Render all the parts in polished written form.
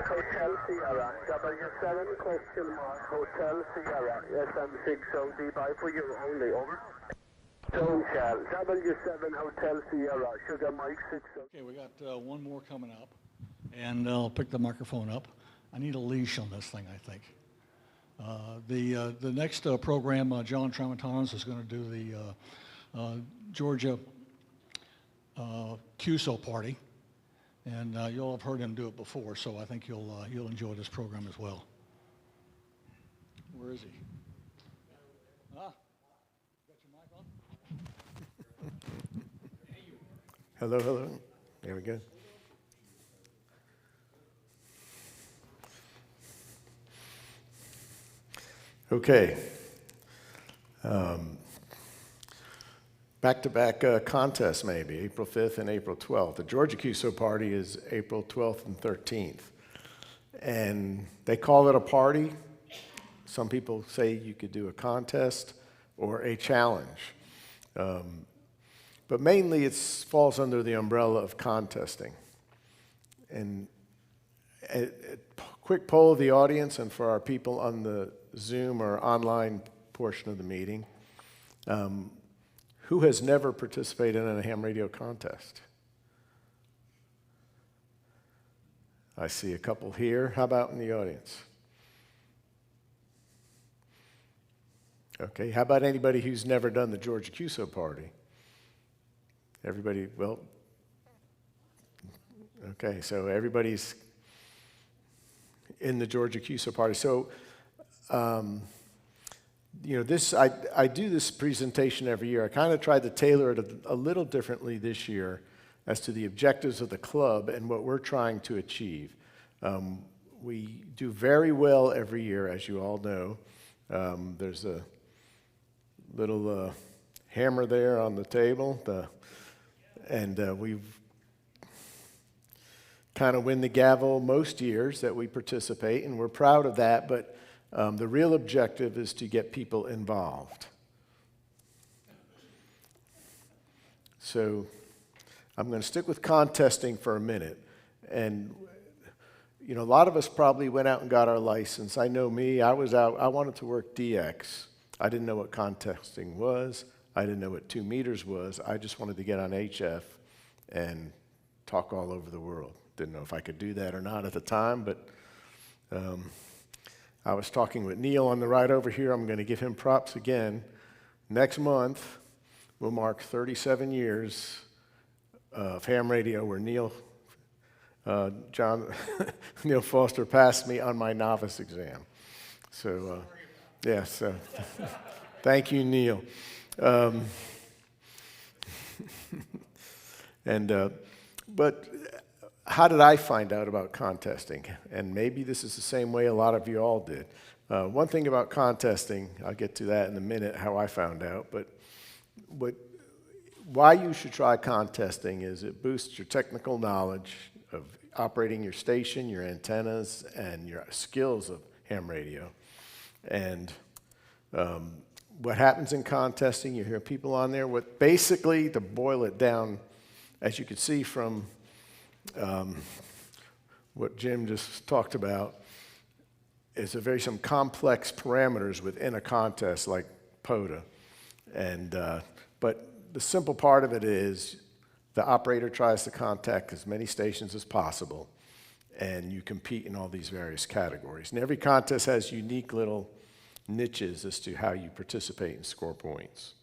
Hotel Sierra, W7 question mark, Hotel Sierra, SM60D5 for you only, over. Stone Shell, W7 Hotel Sierra, Sugar Mike 60. Okay, we got one more coming up, and I'll pick the microphone up. I need a leash on this thing, I think. The next program, John Tramontanos is going to do the Georgia QSO Party, and you'll have heard him do it before, so I think you'll enjoy this program as well. Where is he? Got your mic on? Hello, hello. There we go. Okay. Back-to-back contests maybe, April 5th and April 12th. The Georgia QSO Party is April 12th and 13th. And they call it a party. Some people say you could do a contest or a challenge. But mainly it falls under the umbrella of contesting. And a quick poll of the audience and for our people on the Zoom or online portion of the meeting, who has never participated in a ham radio contest? I see a couple here. How about in the audience? Okay, how about anybody who's never done the Georgia QSO Party? Everybody, well, okay, so everybody's in the Georgia QSO Party. So, you know, I do this presentation every year. I kind of tried to tailor it a little differently this year as to the objectives of the club and what we're trying to achieve. We do very well every year, as you all know. There's a little hammer there on the table, and we've kind of win the gavel most years that we participate, and we're proud of that, but the real objective is to get people involved. So I'm going to stick with contesting for a minute. And, you know, a lot of us probably went out and got our license. I know me, I was out, I wanted to work DX. I didn't know what contesting was. I didn't know what 2 meters was. I just wanted to get on HF and talk all over the world. Didn't know if I could do that or not at the time, but I was talking with Neil on the ride over here. I'm going to give him props again. Next month, we'll mark 37 years of ham radio where Neil Foster passed me on my novice exam. So, yes, thank you, Neil. But how did I find out about contesting? And maybe this is the same way a lot of you all did. One thing about contesting, I'll get to that in a minute, how I found out, but why you should try contesting is it boosts your technical knowledge of operating your station, your antennas, and your skills of ham radio. And what happens in contesting, you hear people on there, what basically, to boil it down, as you can see from what Jim just talked about, is some complex parameters within a contest like POTA. And, but the simple part of it is the operator tries to contact as many stations as possible, and you compete in all these various categories. And every contest has unique little niches as to how you participate and score points.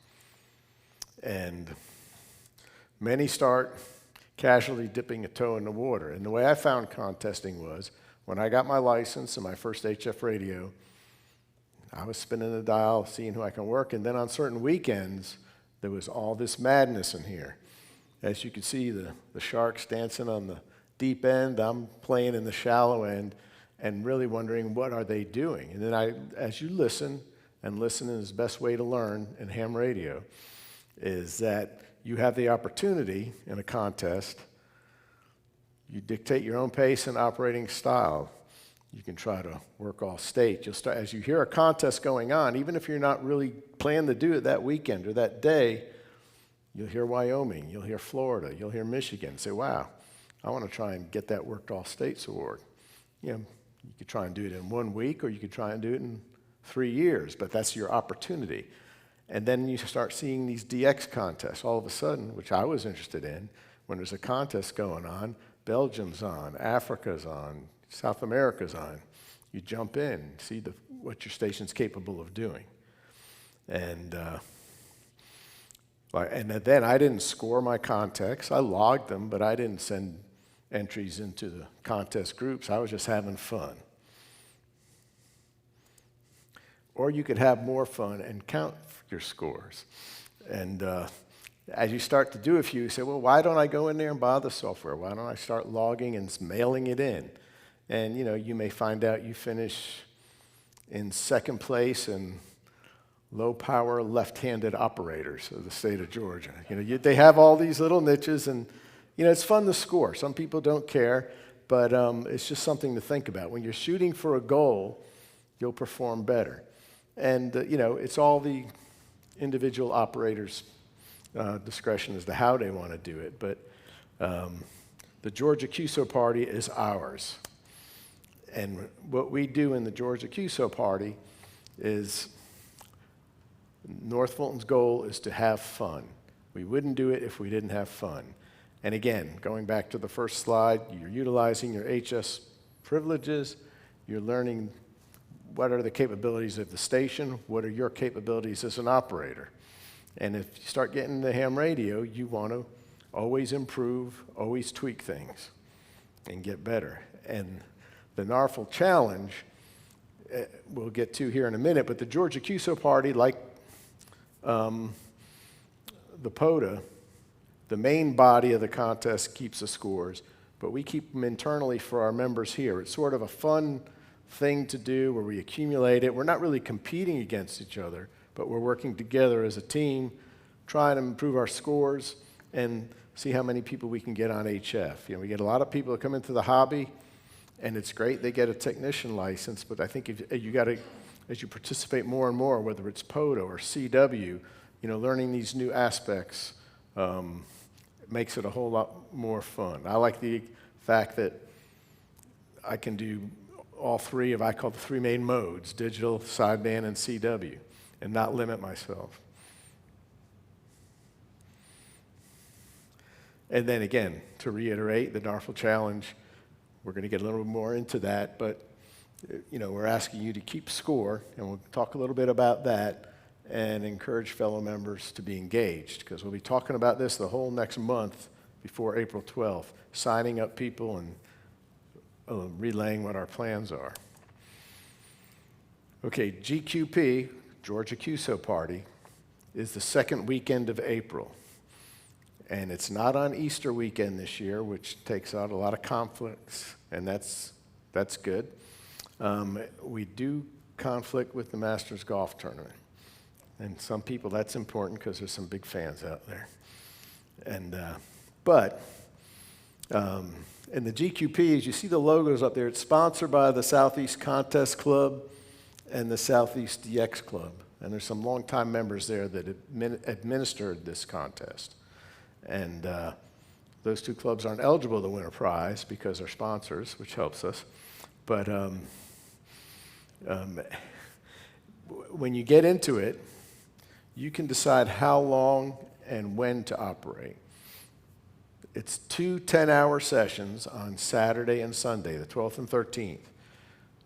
And many start casually dipping a toe in the water. And the way I found contesting was, when I got my license and my first HF radio, I was spinning the dial, seeing who I can work, and then on certain weekends, there was all this madness in here. As you can see, the sharks dancing on the deep end, I'm playing in the shallow end, and really wondering, what are they doing? And then as you listen, and listening is the best way to learn in ham radio, is that you have the opportunity in a contest, you dictate your own pace and operating style. You can try to work all state. You'll start, as you hear a contest going on, even if you're not really planning to do it that weekend or that day, you'll hear Wyoming, you'll hear Florida, you'll hear Michigan. Say, wow, I want to try and get that worked all states award. you could try and do it in 1 week, or you could try and do it in 3 years, but that's your opportunity. And then you start seeing these DX contests all of a sudden, which I was interested in. When there's a contest going on, Belgium's on, Africa's on, South America's on. You jump in, see what your station's capable of doing. And then I didn't score my contests. I logged them, but I didn't send entries into the contest groups. I was just having fun. Or you could have more fun and count your scores. And as you start to do a few, you say, well, why don't I go in there and buy the software? Why don't I start logging and mailing it in? And, you may find out you finish in second place in low-power left-handed operators of the state of Georgia. They have all these little niches, and, it's fun to score. Some people don't care, but it's just something to think about. When you're shooting for a goal, you'll perform better. And, it's all the individual operators' discretion as to how they want to do it. But the Georgia QSO Party is ours. And what we do in the Georgia QSO Party is North Fulton's goal is to have fun. We wouldn't do it if we didn't have fun. And again, going back to the first slide, you're utilizing your HS privileges, you're learning what are the capabilities of the station, what are your capabilities as an operator. And if you start getting the ham radio, you want to always improve, always tweak things, and get better. And the NARFL Challenge, we'll get to here in a minute, but the Georgia QSO Party, like the POTA, the main body of the contest keeps the scores, but we keep them internally for our members here. It's sort of a fun thing to do where we accumulate it. We're not really competing against each other, but we're working together as a team, trying to improve our scores and see how many people we can get on HF. We get a lot of people that come into the hobby, and it's great. They get a technician license, but I think if you got to, as you participate more and more, whether it's POTA or CW, learning these new aspects makes it a whole lot more fun. I like the fact that I can do all three of, I call the three main modes, digital, sideband, and CW, and not limit myself. And then again, to reiterate, the NARFL Challenge, we're going to get a little more into that, but we're asking you to keep score, and we'll talk a little bit about that and encourage fellow members to be engaged, because we'll be talking about this the whole next month before April 12th, signing up people and relaying what our plans are. Okay, GQP, Georgia QSO Party, is the second weekend of April. And it's not on Easter weekend this year, which takes out a lot of conflicts, and that's good. We do conflict with the Masters Golf Tournament. And some people, that's important because there's some big fans out there. And and the GQP, as you see the logos up there, it's sponsored by the Southeast Contest Club and the Southeast DX Club. And there's some longtime members there that administered this contest. And those two clubs aren't eligible to win a prize because they're sponsors, which helps us. But when you get into it, you can decide how long and when to operate. It's 2 10-hour sessions on Saturday and Sunday, the 12th and 13th.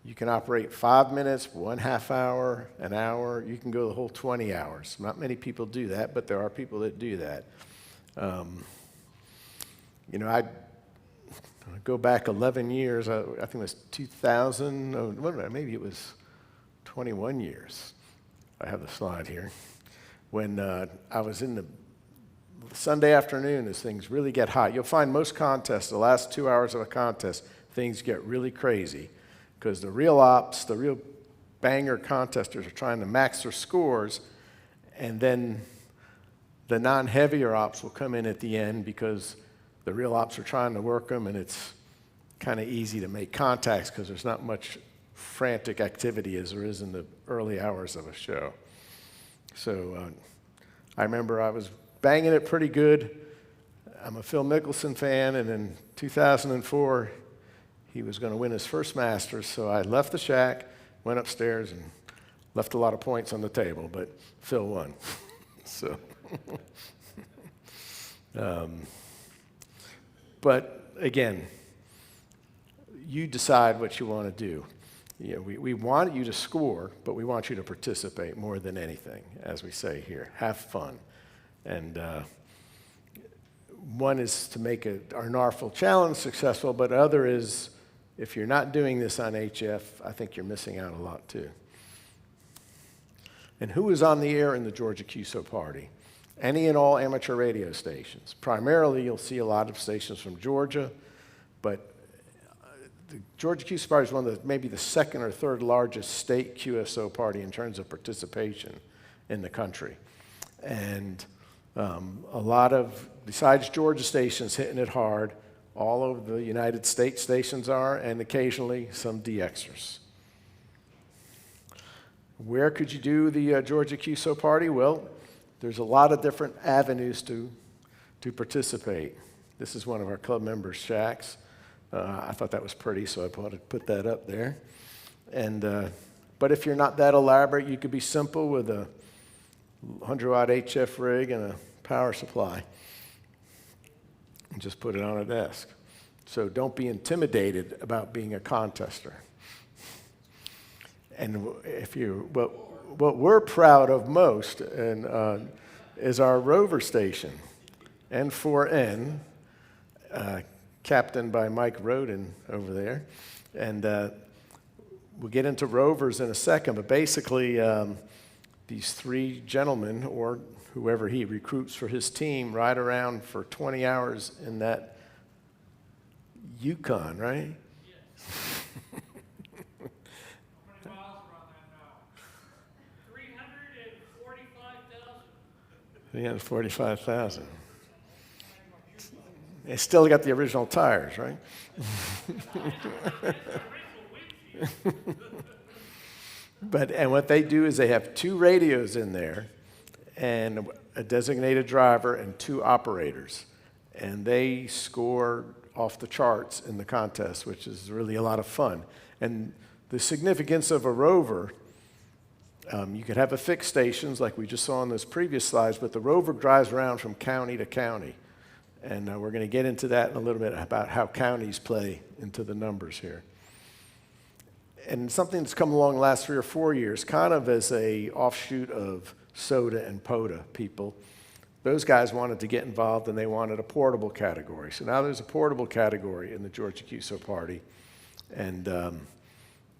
You can operate 5 minutes, 1/2 hour, an hour. You can go the whole 20 hours. Not many people do that, but there are people that do that. I go back 11 years. I think it was 2000. Oh, maybe it was 21 years. I have the slide here. When I was in the Sunday afternoon, as things really get hot, you'll find most contests, the last 2 hours of a contest, things get really crazy because the real ops, the real banger contesters are trying to max their scores, and then the non-heavier ops will come in at the end because the real ops are trying to work them, and it's kind of easy to make contacts because there's not much frantic activity as there is in the early hours of a show. So I remember I was banging it pretty good. I'm a Phil Mickelson fan, and in 2004, he was going to win his first Masters, so I left the shack, went upstairs, and left a lot of points on the table, but Phil won. So, but again, you decide what you want to do. You know, we want you to score, but we want you to participate more than anything, as we say here. Have fun. And one is to make our NARFL challenge successful, but other is, if you're not doing this on HF, I think you're missing out a lot too. And who is on the air in the Georgia QSO Party? Any and all amateur radio stations. Primarily, you'll see a lot of stations from Georgia, but the Georgia QSO Party is one of maybe the second or third largest state QSO party in terms of participation in the country. And a lot of, besides Georgia stations hitting it hard, all over the United States stations are, and occasionally some DXers. Where could you do the Georgia QSO Party? Well, there's a lot of different avenues to participate. This is one of our club members' shacks. I thought that was pretty, so I put that up there. And but if you're not that elaborate, you could be simple with a 100-watt HF rig and a power supply, and just put it on a desk. So don't be intimidated about being a contester. And if you, what we're proud of most is our rover station, N4N, captained by Mike Roden over there. And we'll get into rovers in a second, but basically these three gentlemen, or whoever he recruits for his team, ride around for 20 hours in that Yukon, right? Yes. How many miles are on that now? 345,000. 345,000. They still got the original tires, right? And what they do is they have 2 radios in there and a designated driver and 2 operators. And they score off the charts in the contest, which is really a lot of fun. And the significance of a rover, you could have a fixed stations like we just saw on those previous slides, but the rover drives around from county to county. And we're going to get into that in a little bit about how counties play into the numbers here. And something that's come along the last 3 or 4 years, kind of as a offshoot of SOTA and POTA people, those guys wanted to get involved and they wanted a portable category. So now there's a portable category in the Georgia QSO Party. And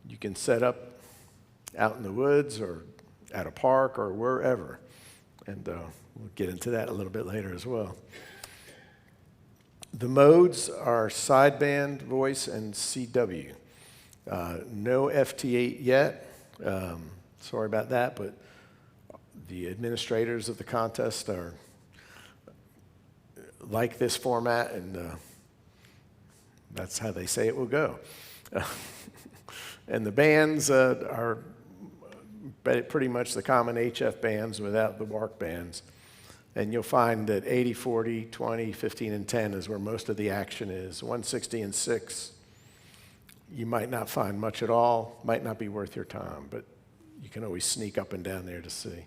you can set up out in the woods or at a park or wherever. And we'll get into that a little bit later as well. The modes are sideband, voice, and CW. No FT8 yet. Sorry about that, but the administrators of the contest are like this format, and that's how they say it will go. And the bands are pretty much the common HF bands without the WARC bands. And you'll find that 80, 40, 20, 15, and 10 is where most of the action is. 160 and 6, you might not find much at all, might not be worth your time, but you can always sneak up and down there to see.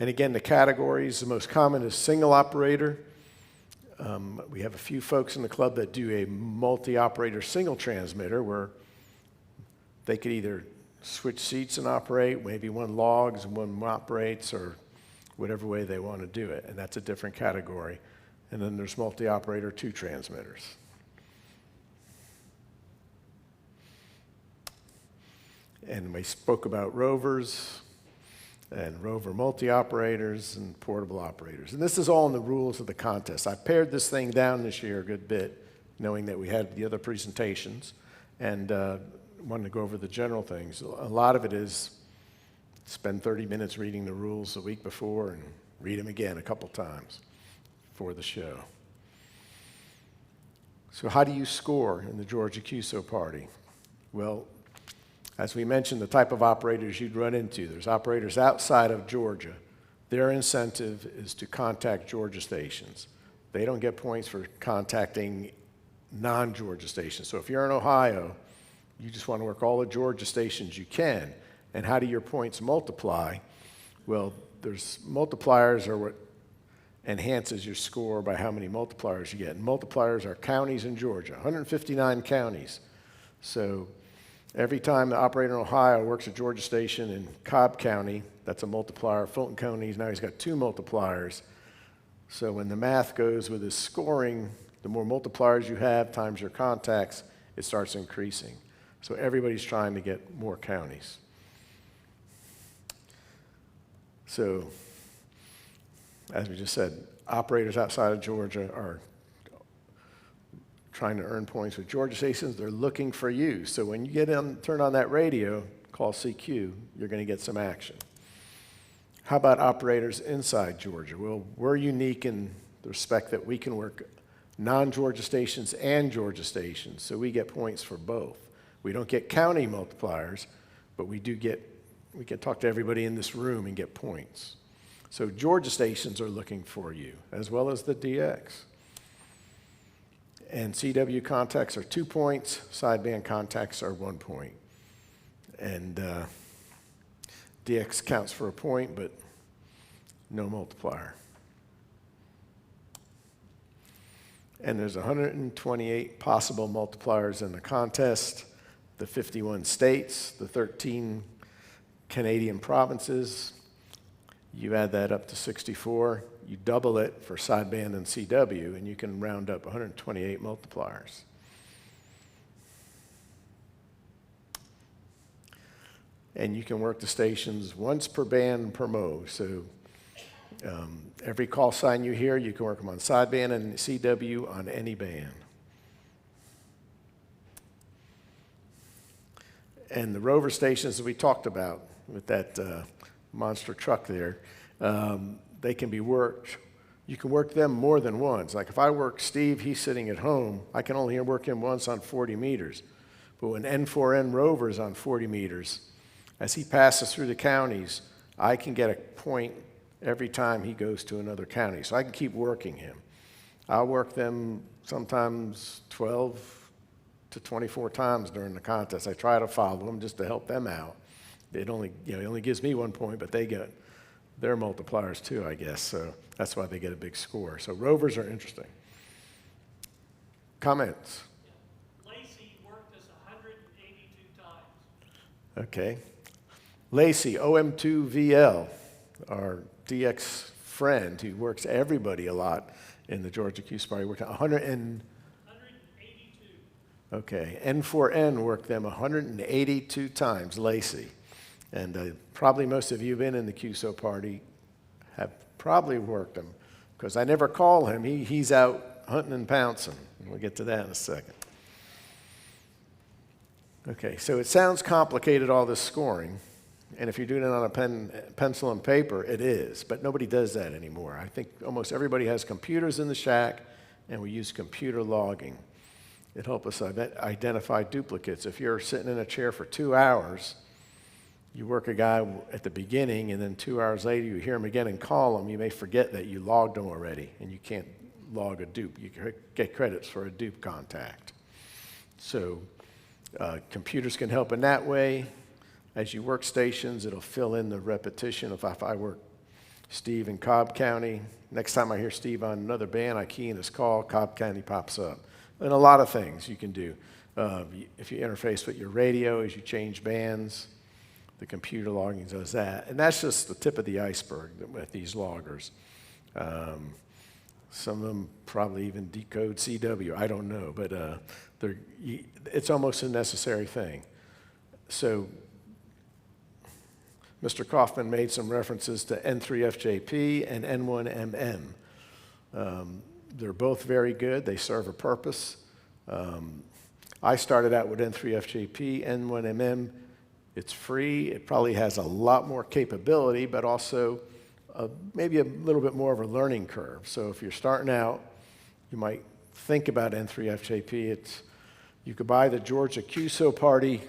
And again, the categories, the most common is single operator. We have a few folks in the club that do a multi-operator single transmitter where they could either switch seats and operate, maybe one logs and one operates, or whatever way they want to do it, and that's a different category. And then there's multi-operator 2 transmitters. And we spoke about rovers and rover multi-operators and portable operators. And this is all in the rules of the contest. I pared this thing down this year a good bit, knowing that we had the other presentations, and wanted to go over the general things. A lot of it is spend 30 minutes reading the rules the week before and read them again a couple times for the show. So how do you score in the Georgia QSO Party? Well, as we mentioned, the type of operators you'd run into. There's operators outside of Georgia. Their incentive is to contact Georgia stations. They don't get points for contacting non-Georgia stations. So if you're in Ohio, you just want to work all the Georgia stations you can. And how do your points multiply? Well, there's multipliers are what enhances your score by how many multipliers you get. And multipliers are counties in Georgia, 159 counties. So every time the operator in Ohio works a Georgia station in Cobb County, that's a multiplier. Fulton County, now he's got 2 multipliers. So when the math goes with his scoring, the more multipliers you have times your contacts, it starts increasing. So everybody's trying to get more counties. So, as we just said, operators outside of Georgia are trying to earn points with Georgia stations. They're looking for you. So when you turn on that radio, call CQ, you're going to get some action. How about operators inside Georgia? Well, we're unique in the respect that we can work non-Georgia stations and Georgia stations, so we get points for both. We don't get county multipliers, but we can talk to everybody in this room and get points. So Georgia stations are looking for you, as well as the DX. And CW contacts are 2 points, sideband contacts are 1 point. And DX counts for a point, but no multiplier. And there's 128 possible multipliers in the contest, the 51 states, the 13 Canadian provinces. You add that up to 64, you double it for sideband and CW, and you can round up 128 multipliers. And you can work the stations once per band per mode. So every call sign you hear, you can work them on sideband and CW on any band. And the rover stations that we talked about with that monster truck there, they can be worked. You can work them more than once. Like if I work Steve, he's sitting at home, I can only work him once on 40 meters. But when N4N rover is on 40 meters, as he passes through the counties, I can get a point every time he goes to another county. So I can keep working him. I'll work them sometimes 12 to 24 times during the contest. I try to follow them just to help them out. It only gives me 1 point, but they get their multipliers too, I guess. So that's why they get a big score. So rovers are interesting. Comments? Lacey worked us 182 times. Okay. Lacey, OM2VL, our DX friend who works everybody a lot in the Georgia QSO Party, worked 182. Okay. N4N worked them 182 times, Lacey. And probably most of you have been in the QSO Party have probably worked him, because I never call him. He's out hunting and pouncing. We'll get to that in a second. Okay, so it sounds complicated, all this scoring. And if you're doing it on a pencil and paper, it is. But nobody does that anymore. I think almost everybody has computers in the shack, and we use computer logging. It helps us identify duplicates. If you're sitting in a chair for 2 hours, you work a guy at the beginning, and then 2 hours later you hear him again and call him, you may forget that you logged him already, and you can't log a dupe. You get credits for a dupe contact. So computers can help in that way. As you work stations, it'll fill in the repetition. If I work Steve in Cobb County, next time I hear Steve on another band, I key in his call, Cobb County pops up. And a lot of things you can do. If you interface with your radio as you change bands, the computer logging does that. And that's just the tip of the iceberg with these loggers. Some of them probably even decode CW. I don't know, but it's almost a necessary thing. So Mr. Kaufman made some references to N3FJP and N1MM. They're both very good. They serve a purpose. I started out with N3FJP, N1MM. It's free. It probably has a lot more capability, but also maybe a little bit more of a learning curve. So if you're starting out, you might think about N3FJP. You could buy the Georgia QSO Party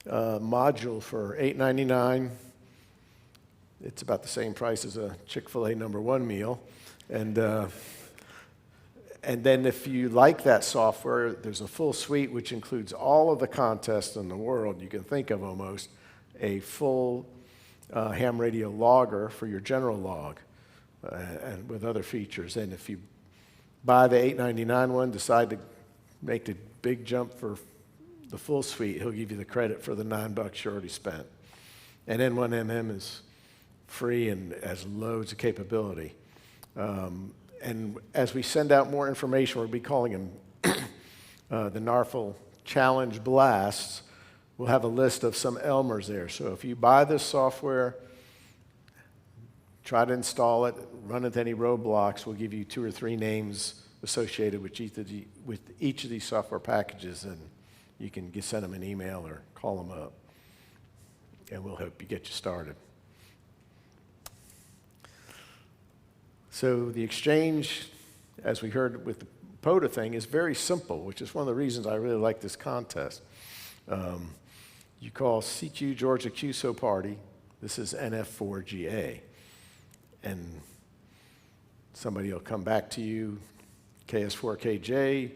module for $8.99. It's about the same price as a Chick-fil-A #1 meal. And And then if you like that software, there's a full suite which includes all of the contests in the world you can think of almost, a full ham radio logger for your general log, and with other features. And if you buy the $8.99 one, decide to make the big jump for the full suite, he'll give you the credit for the $9 you already spent. And N1MM is free and has loads of capability. And as we send out more information, we'll be calling them the NARFL Challenge Blasts. We'll have a list of some Elmers there. So if you buy this software, try to install it, run into any roadblocks, we'll give you 2 or 3 names associated with each of these software packages, and you can send them an email or call them up, and we'll help you get you started. So the exchange, as we heard with the POTA thing, is very simple, which is one of the reasons I really like this contest. You call CQ Georgia QSO Party. This is NF4GA. And somebody will come back to you, KS4KJ,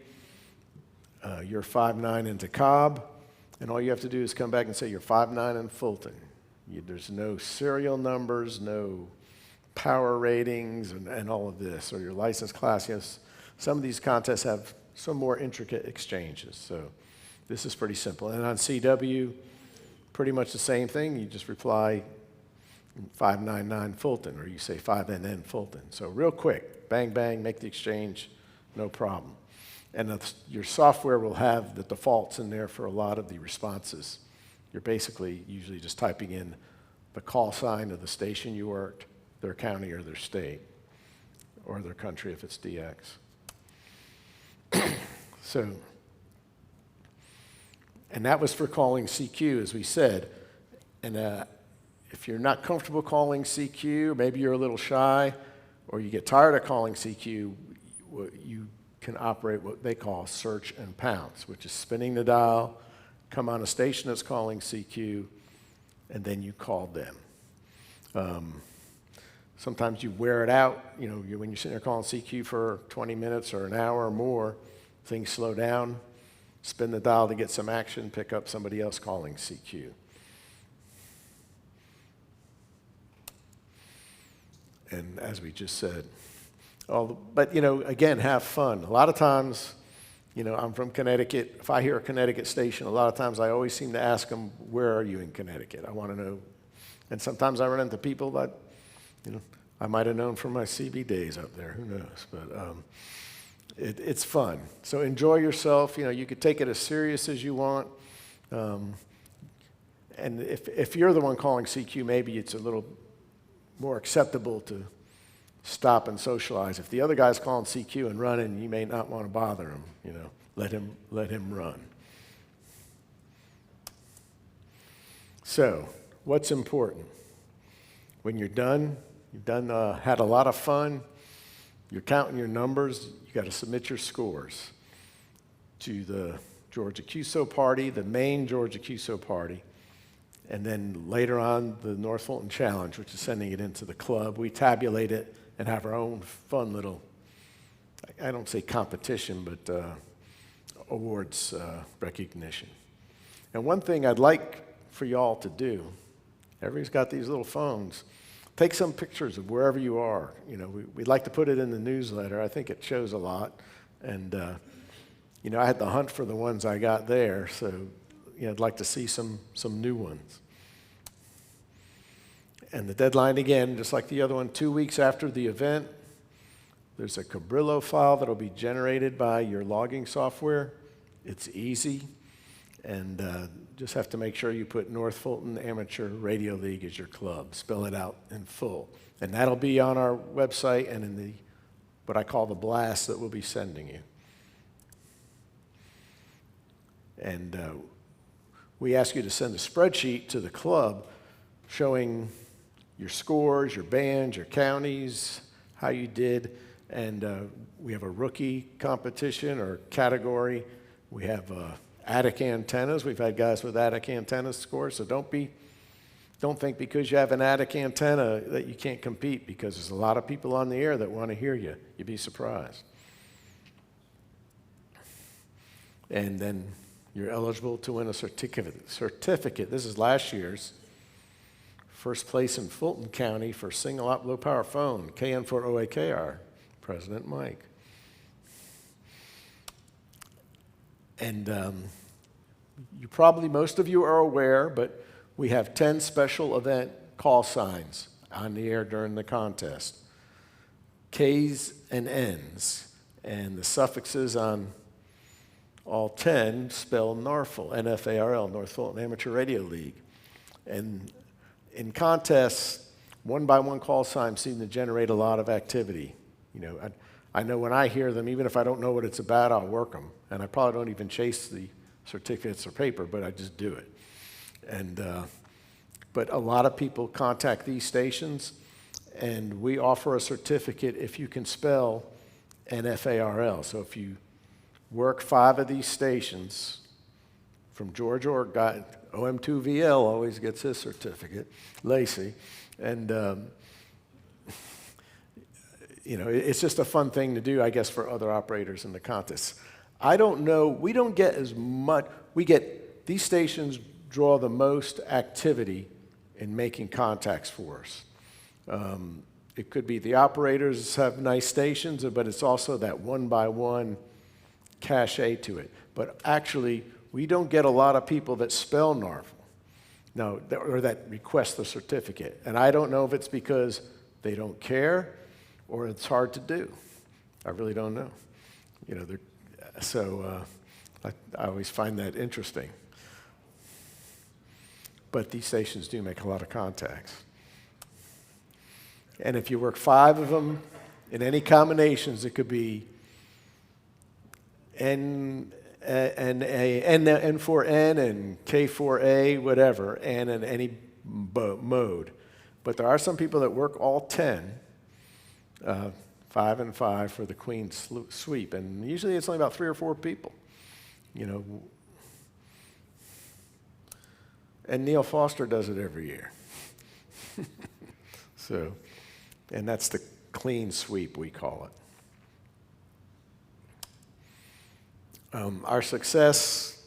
you're 5'9" into Cobb, and all you have to do is come back and say you're 5'9" in Fulton. There's no serial numbers, no power ratings, and all of this, or your license class. Yes, some of these contests have some more intricate exchanges, so this is pretty simple. And on CW, pretty much the same thing. You just reply 599 Fulton, or you say 5NN Fulton. So real quick, bang, bang, make the exchange, no problem. And your software will have the defaults in there for a lot of the responses. You're basically usually just typing in the call sign of the station you worked, their county or their state, or their country if it's DX. So, and that was for calling CQ, as we said. And if you're not comfortable calling CQ, maybe you're a little shy, or you get tired of calling CQ, you can operate what they call search and pounce, which is spinning the dial, come on a station that's calling CQ, and then you call them. Sometimes you wear it out. When you're sitting there calling CQ for 20 minutes or an hour or more, things slow down, spin the dial to get some action, pick up somebody else calling CQ. And as we just said, but again, have fun. A lot of times, I'm from Connecticut. If I hear a Connecticut station, a lot of times I always seem to ask them, where are you in Connecticut? I want to know. And sometimes I run into people that, I might have known from my CB days up there. Who knows? But it's fun. So enjoy yourself. You could take it as serious as you want. And if you're the one calling CQ, maybe it's a little more acceptable to stop and socialize. If the other guy's calling CQ and running, you may not want to bother him. Let him run. So, what's important? When you've done, had a lot of fun, you're counting your numbers, you got to submit your scores to the Georgia QSO Party, the main Georgia QSO Party, and then later on the North Fulton Challenge, which is sending it into the club. We tabulate it and have our own fun little, I don't say competition, but awards recognition. And one thing I'd like for y'all to do, everybody's got these little phones, take some pictures of wherever you are. We'd like to put it in the newsletter. I think it shows a lot. And, I had to hunt for the ones I got there, so I'd like to see some new ones. And the deadline, again, just like the other one, 2 weeks after the event, there's a Cabrillo file that'll be generated by your logging software. It's easy. And just have to make sure you put North Fulton Amateur Radio League as your club. Spell it out in full. And that'll be on our website and in what I call the blast that we'll be sending you. And we ask you to send a spreadsheet to the club showing your scores, your bands, your counties, how you did. And we have a rookie competition or category. We have attic antennas. We've had guys with attic antenna scores, so don't think because you have an attic antenna that you can't compete, because there's a lot of people on the air that want to hear you. You'd be surprised. And then you're eligible to win a certificate. This is last year's. First place in Fulton County for single-op low-power phone, KN4OAKR, President Mike. And most of you are aware, but we have 10 special event call signs on the air during the contest. K's and N's, and the suffixes on all 10 spell NARFL, N-F-A-R-L, North Fulton Amateur Radio League. And in contests, one-by-one call signs seem to generate a lot of activity. You know, I know when I hear them, even if I don't know what it's about, I'll work them. And I probably don't even chase the certificates or paper, but I just do it. And but a lot of people contact these stations, and we offer a certificate if you can spell NFARL. So if you work 5 of these stations from Georgia, or OM2VL always gets his certificate, Lacey, and you know, it's just a fun thing to do, I guess, for other operators in the contest. I don't know, we don't get as much, these stations draw the most activity in making contacts for us. It could be the operators have nice stations, but it's also that one-by-one cachet to it. But actually, we don't get a lot of people that spell NARFL, or that request the certificate. And I don't know if it's because they don't care or it's hard to do. I really don't know. You know, I always find that interesting. But these stations do make a lot of contacts. And if you work 5 of them in any combinations, it could be N4N and K4A, whatever, and in any mode. But there are some people that work all 10, 5 and 5 for the Queen sweep, and usually it's only about 3 or 4 people, you know. And Neil Foster does it every year. So, and that's the clean sweep, we call it. Our success,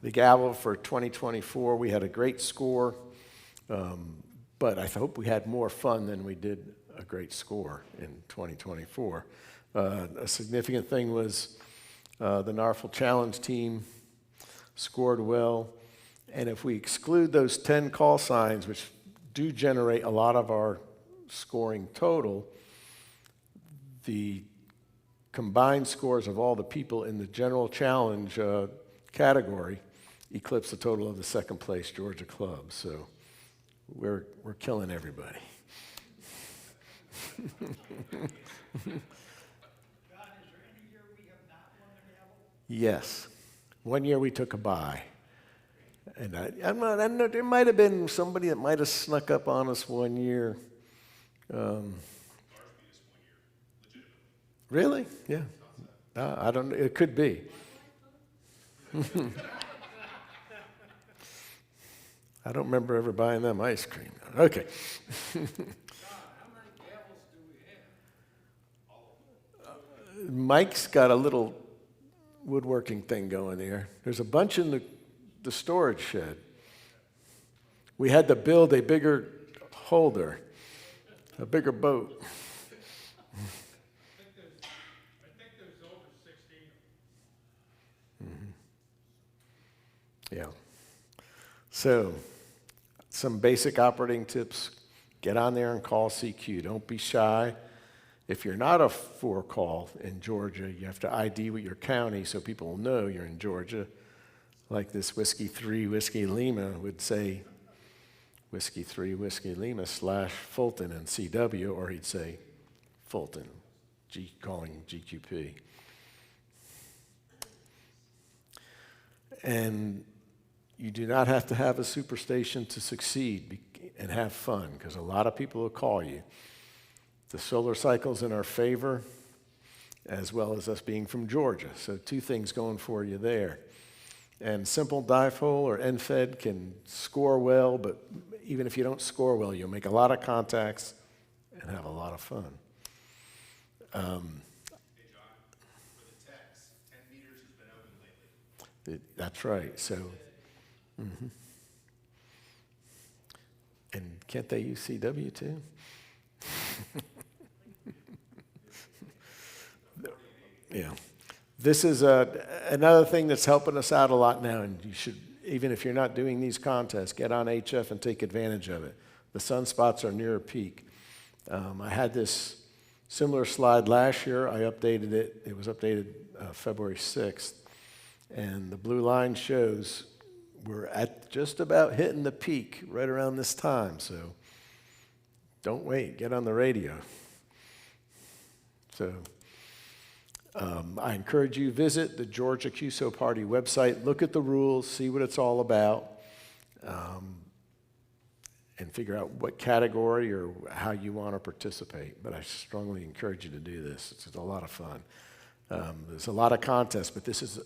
the gavel for 2024, we had a great score, but I hope we had more fun than we did a great score in 2024. A significant thing was the NARFL Challenge team scored well, and if we exclude those 10 call signs, which do generate a lot of our scoring total, the combined scores of all the people in the general challenge category eclipse the total of the second place Georgia club. So we're killing everybody. John, is there any year we have not won the gavel? Yes. One year we took a bye. And I know there might have been somebody that might have snuck up on us one year. Really? Yeah. I don't know. It could be. I don't remember ever buying them ice cream. Okay. John, how many gavels do we have? Mike's got a little woodworking thing going there. There's a bunch in the storage shed. We had to build a bigger holder, a bigger boat. I think there's over 16. Yeah. So, some basic operating tips. Get on there and call CQ. Don't be shy. If you're not a 4-call in Georgia, you have to ID with your county so people will know you're in Georgia. Like this Whiskey 3 Whiskey Lima would say Whiskey 3 Whiskey Lima / Fulton and CW, or he'd say Fulton, calling GQP. And you do not have to have a superstation to succeed and have fun, because a lot of people will call you. The solar cycle's in our favor, as well as us being from Georgia. So 2 things going for you there. And simple dipole or NFED can score well, but even if you don't score well, you'll make a lot of contacts and have a lot of fun. Hey, John, for the techs, 10 meters has been open lately. That's right. So, and can't they use CW too? Yeah. This is another thing that's helping us out a lot now, and you should, even if you're not doing these contests, get on HF and take advantage of it. The sunspots are near a peak. I had this similar slide last year. I updated it. It was updated February 6th. And the blue line shows we're at just about hitting the peak right around this time. So don't wait. Get on the radio. So I encourage you, visit the Georgia QSO Party website. Look at the rules. See what it's all about. And figure out what category or how you want to participate. But I strongly encourage you to do this. It's a lot of fun. There's a lot of contests, but this is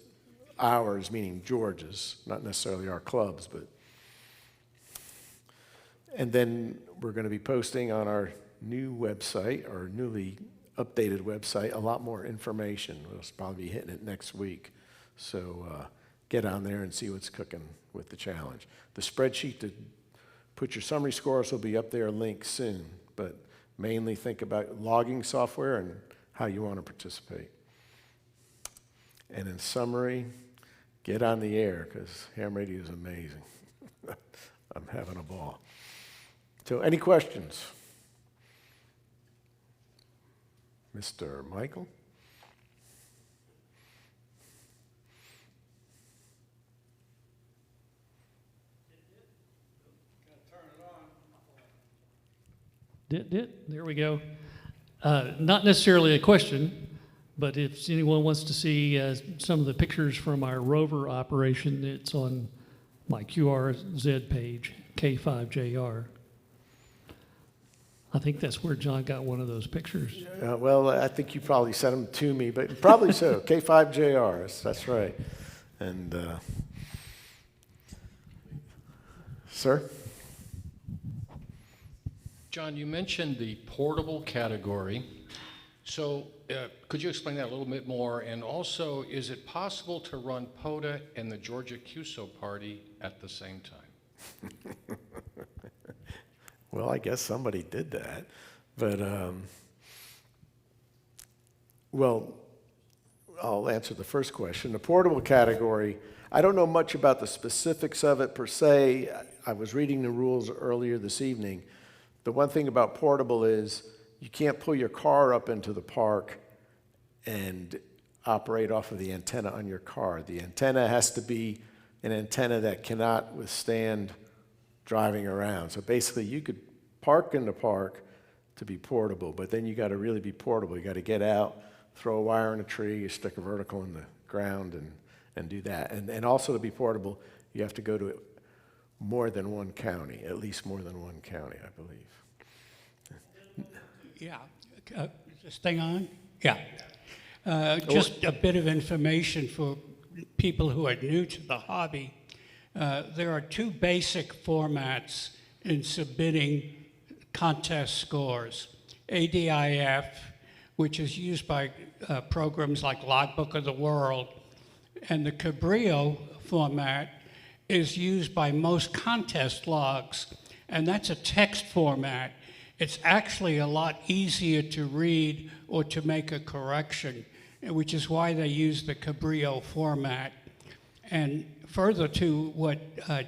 ours, meaning Georgia's, not necessarily our clubs. And then we're going to be posting on our new website, our newly updated website, a lot more information. We'll probably be hitting it next week. So get on there and see what's cooking with the challenge. The spreadsheet to put your summary scores will be up there, linked soon, but mainly think about logging software and how you want to participate. And in summary, get on the air, because ham radio is amazing. I'm having a ball. So any questions? Mr. Michael? There we go. Not necessarily a question, but if anyone wants to see some of the pictures from our rover operation, it's on my QRZ page, K5JR. I think that's where John got one of those pictures. Well, I think you probably sent them to me, but probably so. K5JR, that's right. And, sir? John, you mentioned the portable category. So could you explain that a little bit more? And also, is it possible to run POTA and the Georgia QSO Party at the same time? Well, I guess somebody did that. But, well, I'll answer the first question. The portable category, I don't know much about the specifics of it per se. I was reading the rules earlier this evening. The one thing about portable is you can't pull your car up into the park and operate off of the antenna on your car. The antenna has to be an antenna that cannot withstand driving around. So basically you could park in the park to be portable, but then you got to really be portable. You got to get out, throw a wire in a tree, you stick a vertical in the ground and do that. And also to be portable, you have to go to more than one county, at least more than one county, I believe. Yeah. Is this thing on? Yeah. Just a bit of information for people who are new to the hobby. There are two basic formats in submitting contest scores. ADIF, which is used by programs like Logbook of the World, and the Cabrillo format is used by most contest logs, and that's a text format. It's actually a lot easier to read or to make a correction, which is why they use the Cabrillo format. And further to what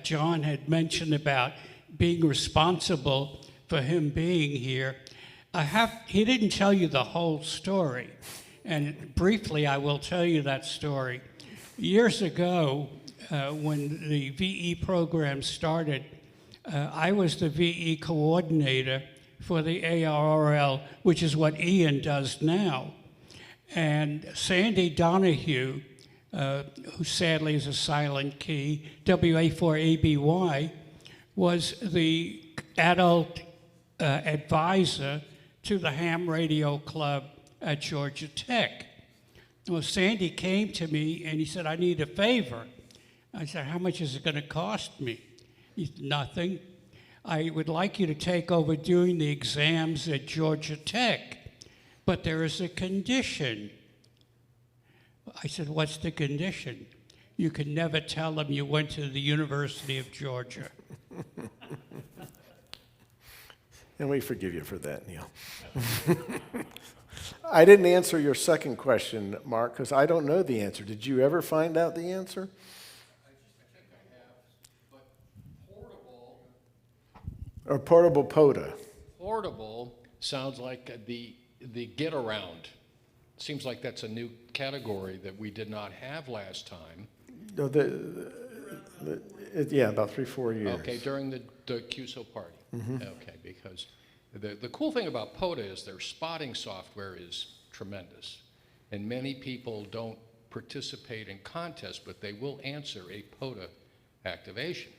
John had mentioned about being responsible for him being here, he didn't tell you the whole story. And briefly, I will tell you that story. Years ago, when the VE program started, I was the VE coordinator for the ARRL, which is what Ian does now. And Sandy Donahue, who sadly is a silent key, WA4ABY, was the adult advisor to the Ham Radio Club at Georgia Tech. Well, Sandy came to me and he said, I need a favor. I said, how much is it going to cost me? He said, nothing. I would like you to take over doing the exams at Georgia Tech, but there is a condition. I said, what's the condition? you can never tell them you went to the University of Georgia. And we forgive you for that, Neil. I didn't answer your second question, Mark, because I don't know the answer. Did you ever find out the answer? Or portable POTA? Portable sounds like the get around. Seems like that's a new category that we did not have last time. No, yeah, about 3-4 years. Okay, during the QSO party. Okay, because the cool thing about POTA is their spotting software is tremendous. And many people don't participate in contests, but they will answer a POTA activation.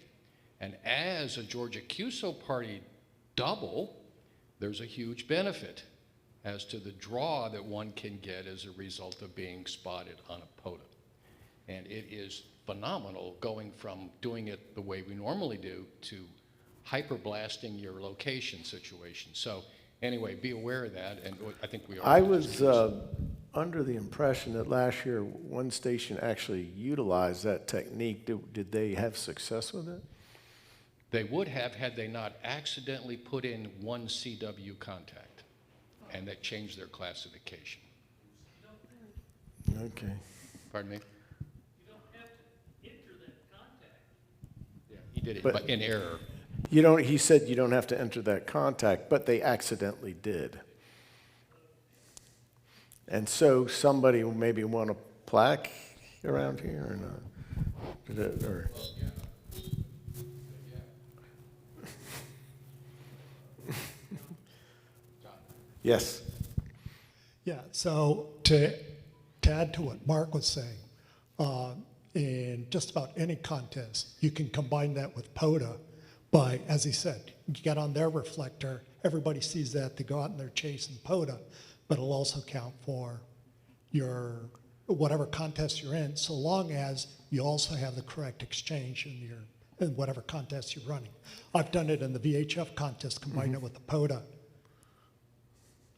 And as a Georgia QSO party double, there's a huge benefit as to the draw that one can get as a result of being spotted on a POTA. And it is phenomenal going from doing it the way we normally do to hyperblasting your location situation. So anyway, be aware of that, and I think we are. I was under the impression that last year one station actually utilized that technique. Did they have success with it? They would have had they not accidentally put in one CW contact, and that changed their classification. Okay. Pardon me? You don't have to enter that contact. Yeah, he did it But- but in error. You don't. He said you don't have to enter that contact, but they accidentally did. And so somebody will maybe want a plaque around here or not? Did it, or? Yes. Yeah, so to add to what Mark was saying, in just about any contest, you can combine that with POTA by, as he said, you get on their reflector, everybody sees that, they go out and they're chasing POTA, but it'll also count for your, whatever contest you're in, so long as you also have the correct exchange in whatever contest you're running. I've done it in the VHF contest, combined it with the POTA.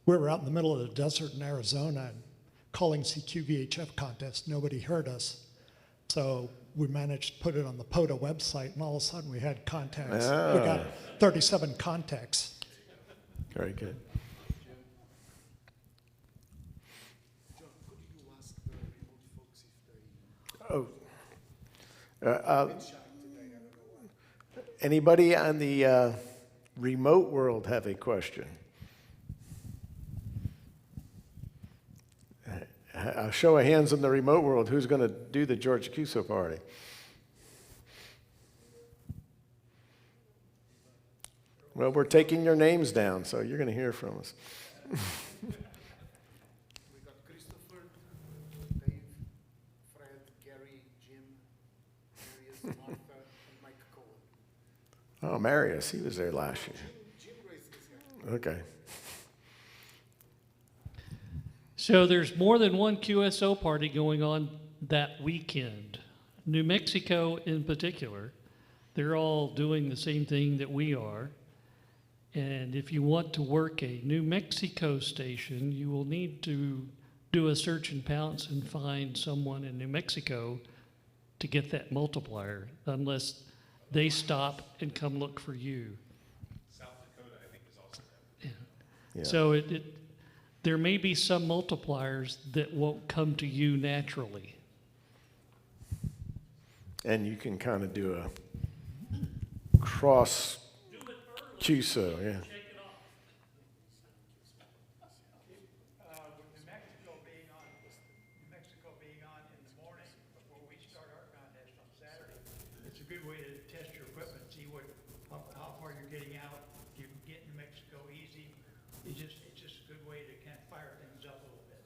We were out in the middle of the desert in Arizona and calling CQ VHF contest. Nobody heard us. So we managed to put it on the POTA website, and all of a sudden we had contacts. We got 37 contacts. Very good. Oh. Anybody on the remote world have a question? A show of hands in the remote world. Who's going to do the Georgia QSO party? Well, we're taking your names down, so you're going to hear from us. We got Christopher, Dave, Fred, Gary, Jim, Marius, Martha, and Mike Cohen. Oh, Marius, he was there last year. Jim raised his hand. Okay. So there's more than one QSO party going on that weekend. New Mexico in particular, they're all doing the same thing that we are. And if you want to work a New Mexico station, you will need to do a search and pounce and find someone in New Mexico to get that multiplier, unless they stop and come look for you. South Dakota, I think, is also there. Yeah. So there may be some multipliers that won't come to you naturally. And you can kind of do a cross QSO, yeah. With New Mexico being on in the morning before we start our contest on Saturday, it's a good way to test your equipment, see how far you're getting out. You can get New Mexico easy. It's just a good way to kind of fire things up a little bit.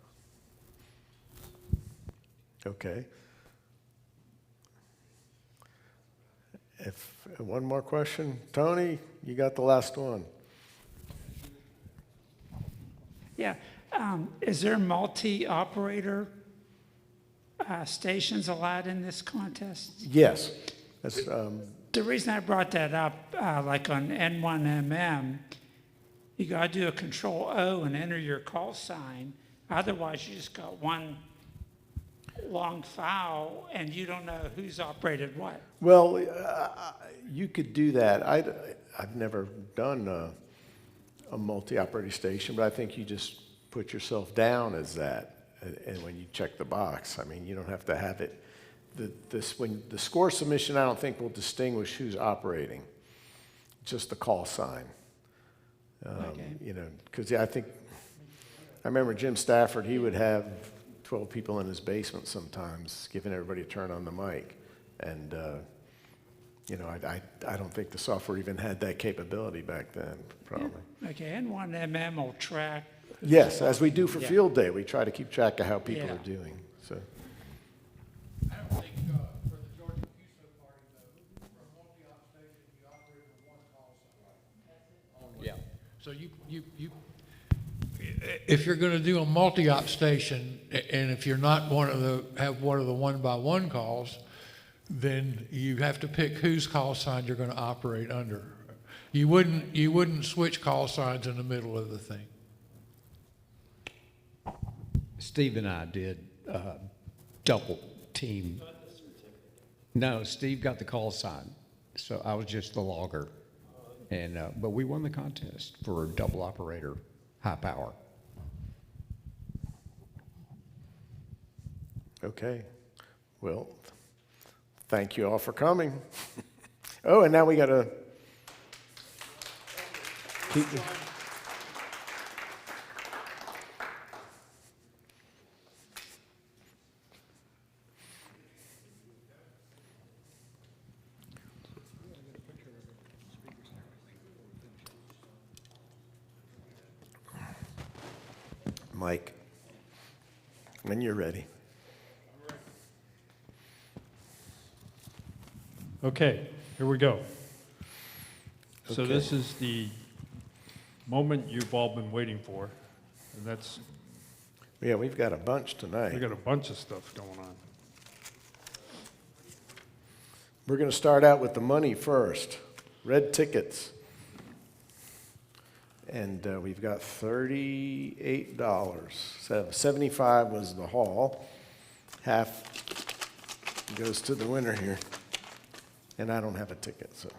Okay. If one more question, Tony, you got the last one. Yeah, is there multi-operator stations allowed in this contest? Yes. That's, The reason I brought that up, like on N1MM, you gotta do a Control O and enter your call sign. Otherwise, you just got one long foul and you don't know who's operated what. Well, you could do that. I've never done a multi-operating station, but I think you just put yourself down as that, and when you check the box, I mean, you don't have to have it. When the score submission, I don't think will distinguish who's operating, just the call sign. You know, because I remember Jim Stafford, he would have 12 people in his basement sometimes, giving everybody a turn on the mic. And, you know, I don't think the software even had that capability back then, probably. Okay, N1MM will track. Yes, as we do for Yeah. field day, we try to keep track of how people Yeah. are doing, so. I don't think for the Georgia QSO Party, though, for a multi-op station, you operate with one call sign. Yeah. So if you're going to do a multi-op station, and if you're not have one of the one-by-one calls, then you have to pick whose call sign you're going to operate under. You wouldn't switch call signs in the middle of the thing. Steve and I did double team. No, Steve got the call sign, so I was just the logger. And but we won the contest for double operator, high power. Okay, well, thank you all for coming. Oh, and now we got to keep the... Mike, when you're ready. Okay, here we go. So Okay. this is the moment you've all been waiting for, and that's, Yeah, we've got a bunch we tonight. got a bunch of stuff going on. We're going to start out with the money first. Red tickets. And we've got $38. So 75 was the haul. Half goes to the winner here. And I don't have a ticket, so.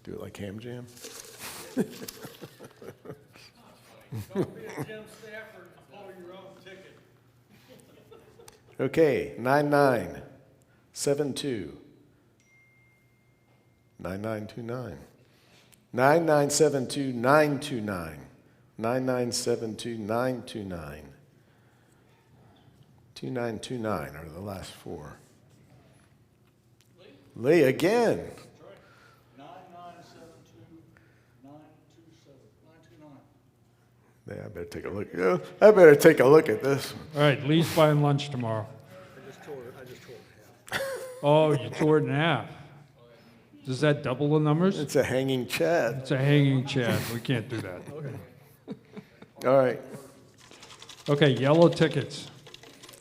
Do it like Ham Jam. Don't be a Jim Stafford and pull your own ticket. Okay, 9972. 9929. 9972 929. 9972 929. 2929 are the last four. Lee again. 9972927 929. Yeah, I better take a look. I better take a look at this one. All right, Lee's buying lunch tomorrow. I just tore it in half. Oh, you tore it in half. Does that double the numbers? It's a hanging Chad. It's a hanging Chad. We can't do that. All right. Okay, yellow tickets.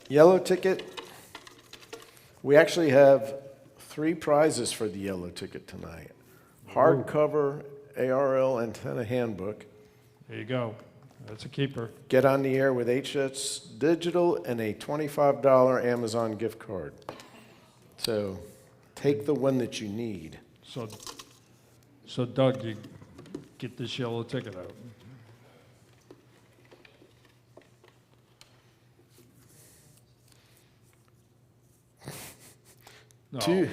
Yellow ticket. We actually have 3 prizes for the yellow ticket tonight. Hardcover ARL antenna handbook. There you go. That's a keeper. Get on the air with HS Digital and a $25 Amazon gift card. So take the one that you need. So Doug, you get this yellow ticket out. No. Two,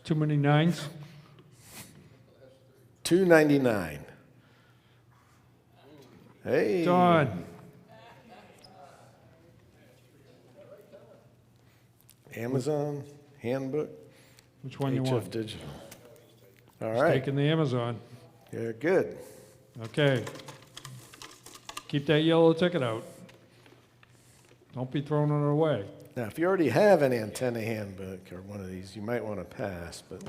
Too many nines? $2.99. Hey. Done. Amazon handbook. Which one you HF want? Digital. All Just right. taking the Amazon. Yeah, good. Okay. Keep that yellow ticket out. Don't be throwing it away. Now, if you already have an antenna handbook or one of these, you might want to pass, but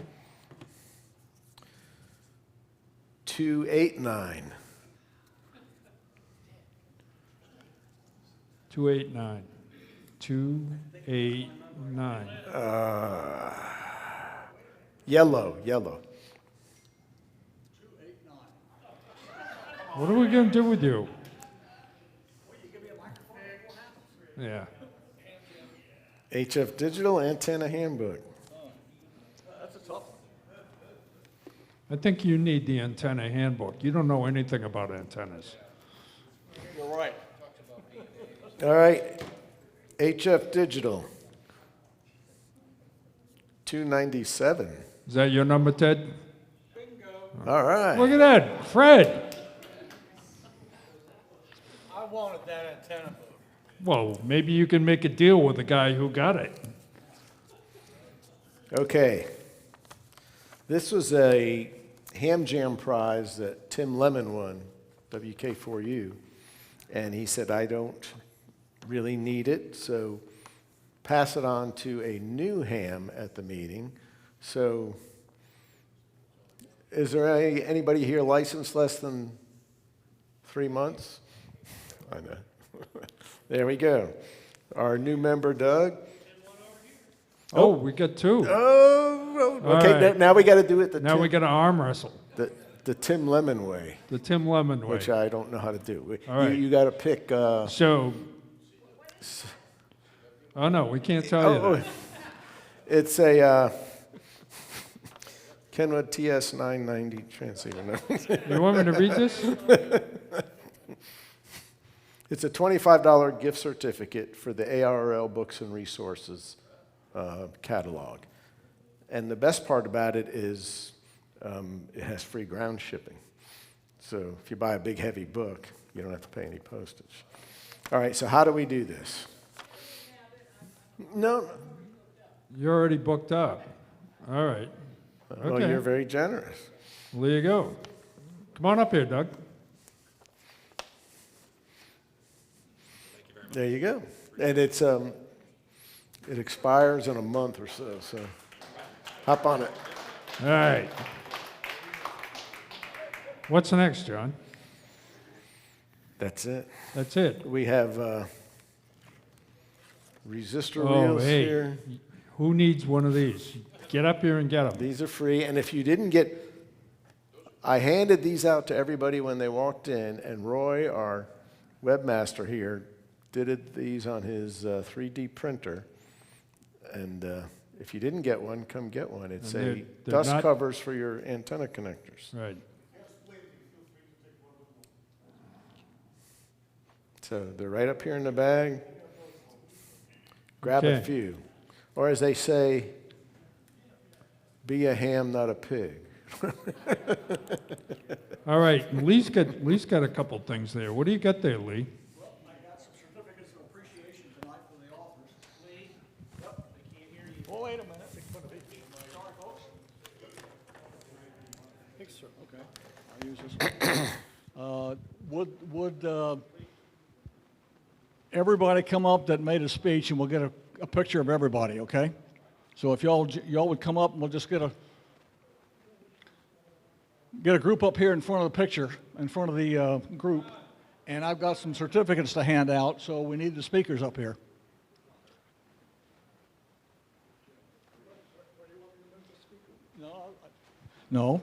289. 289. 289. Yellow. What are we going to do with you? Yeah. HF Digital Antenna Handbook. That's a tough one. I think you need the antenna handbook. You don't know anything about antennas. You're right. All right, HF Digital. 297. Is that your number, Ted? All right. Look at that, Fred. I wanted that antenna book. Well, maybe you can make a deal with the guy who got it. Okay. This was a Ham Jam prize that Tim Lemon won, WK4U. And he said, I don't really need it, so pass it on to a new ham at the meeting. So is there anybody here licensed less than 3 months? I know. There we go. Our new member, Doug. Oh, we got two. Oh, okay. All right. Now we got to do it Now we got to arm wrestle. the Tim Lemon way, The Tim Lemon way. which I don't know how to do. All right. You got to pick. So, oh no, we can't tell you that. It's a Kenwood TS990 transceiver. No. You want me to read this? It's a $25 gift certificate for the ARL Books and Resources catalog. And the best part about it is it has free ground shipping. So if you buy a big, heavy book, you don't have to pay any postage. All right, so how do we do this? No. You're already booked up. All right. Well, Okay. you're very generous. Well, there you go. Come on up here, Doug. There you go. And it's it expires in a month or so hop on it. All right. What's next, John? That's it. That's it. We have resistor Oh, reels hey. here. Who needs one of these? Get up here and get them. These are free, and if you didn't get, I handed these out to everybody when they walked in, and Roy, our webmaster here, did these on his 3D printer. And if you didn't get one, come get one. It's And a they're dust not- covers for your antenna connectors. Right. So they're right up here in the bag. Grab a Okay. few. Or as they say, be a ham, not a pig. All right. Lee's got a couple things there. What do you got there, Lee? Well, I got some certificates of appreciation tonight from the authors. Lee? Yep, they can't hear you. Oh, wait a minute. Sorry, folks. Thanks, sir. Okay. I'll use this one. Would everybody come up that made a speech, and we'll get a picture of everybody, okay? So if y'all would come up, and we'll just get a group up here in front of the picture, in front of the group. And I've got some certificates to hand out, so we need the speakers up here. No.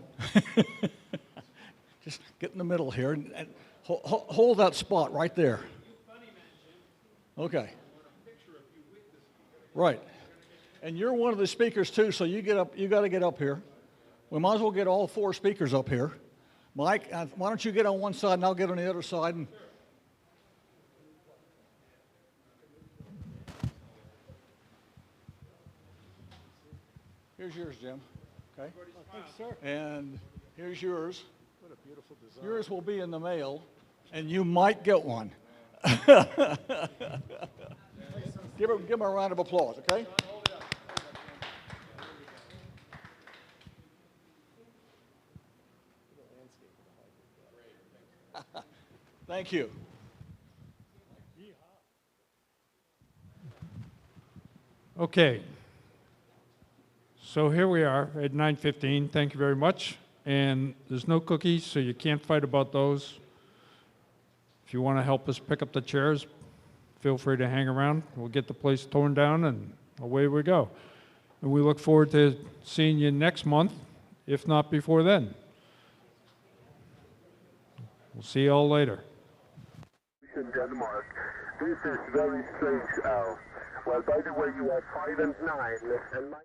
Just get in the middle here and hold that spot right there. Okay. Right. And you're one of the speakers too, so you got to get up here. We might as well get all four speakers up here. Mike, why don't you get on one side and I'll get on the other side. And here's yours, Jim. Okay. Thanks, sir. And here's yours. What a beautiful design. Yours will be in the mail, and you might get one. Give him a round of applause, okay? Thank you. Okay. So here we are at 9:15. Thank you very much. And there's no cookies, so you can't fight about those. If you want to help us pick up the chairs, feel free to hang around. We'll get the place torn down, and away we go. And we look forward to seeing you next month, if not before then. We'll see you all later. In Denmark. This is very strange, Al. Well, by the way, you are 5 and 9, and my